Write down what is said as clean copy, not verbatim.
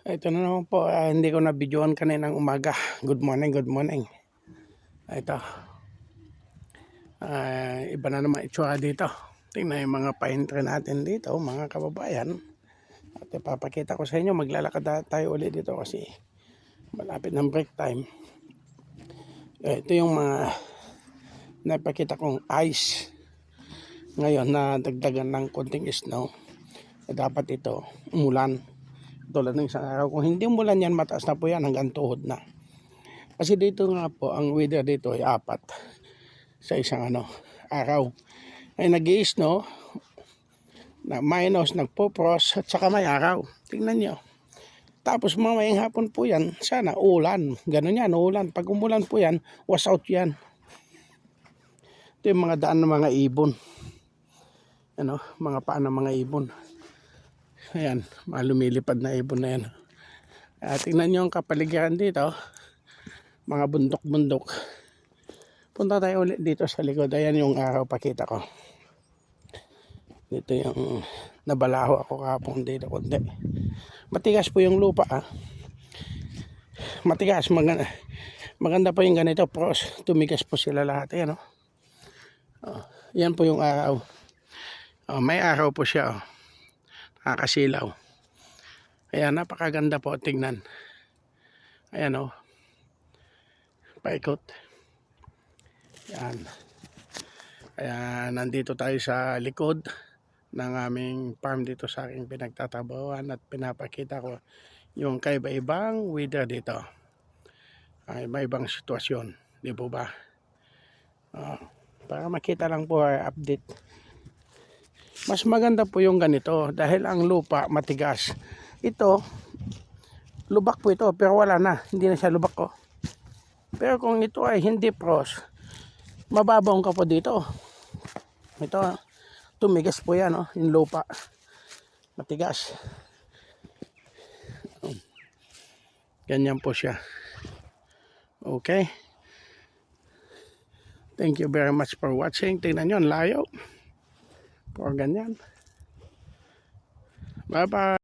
Ito na naman po, hindi ko na videoan kaninang umaga. Good morning, good morning. Ito. Iba na naman itsura dito. Tingnan yung mga pine tree natin dito, mga kababayan. At ipapakita ko sa inyo, maglalakad tayo ulit dito kasi malapit ng break time. Ito yung mga napakita kong ice. Ngayon na dagdagan ng konting snow. Dapat ito umulan. Tulad ng isang araw. Kung hindi umulan yan, mataas na po yan hanggang tuhod na. Kasi dito nga po, ang weather dito ay 4 sa isang araw. Ay nag-i-snow, na minus, nagpo-frost, at saka may araw. Tingnan nyo. Tapos mamayang hapon po yan, sana ulan. Ganun yan, ulan. Pag umulan po yan, wash out yan. Ito yung mga daan ng mga ibon. Mga paan ng mga ibon. Ayan, mga lumilipad na ibon na yan. Tingnan nyo ang kapaligiran dito. Mga bundok-bundok. Punta tayo ulit dito sa likod. Ayan yung araw, pakita ko. Dito yung nabalaho ako kapong dito konti. Matigas po yung lupa. Matigas, maganda po yung ganito. Pros, tumigas po sila lahat. Ayan, yan po yung araw. May araw po siya. Nakakasilaw. Ayan, napakaganda po tingnan. Ayan paikot. Ayan. Ayan, nandito tayo sa likod ng aming farm dito sa aking pinagtatabuhan at pinapakita ko yung kaiba-ibang weather dito. Iba-ibang sitwasyon. Di po ba? Para makita lang po update. Mas maganda po yung ganito dahil ang lupa matigas. Ito, lubak po ito pero wala na. Hindi na siya lubak ko. Pero kung ito ay hindi frost, mababaw ka po dito. Ito, tumigas po yan, yung lupa. Matigas. Ganyan po siya. Okay. Thank you very much for watching. Tingnan nyo, ang layo. Por ganyan. Bye-bye.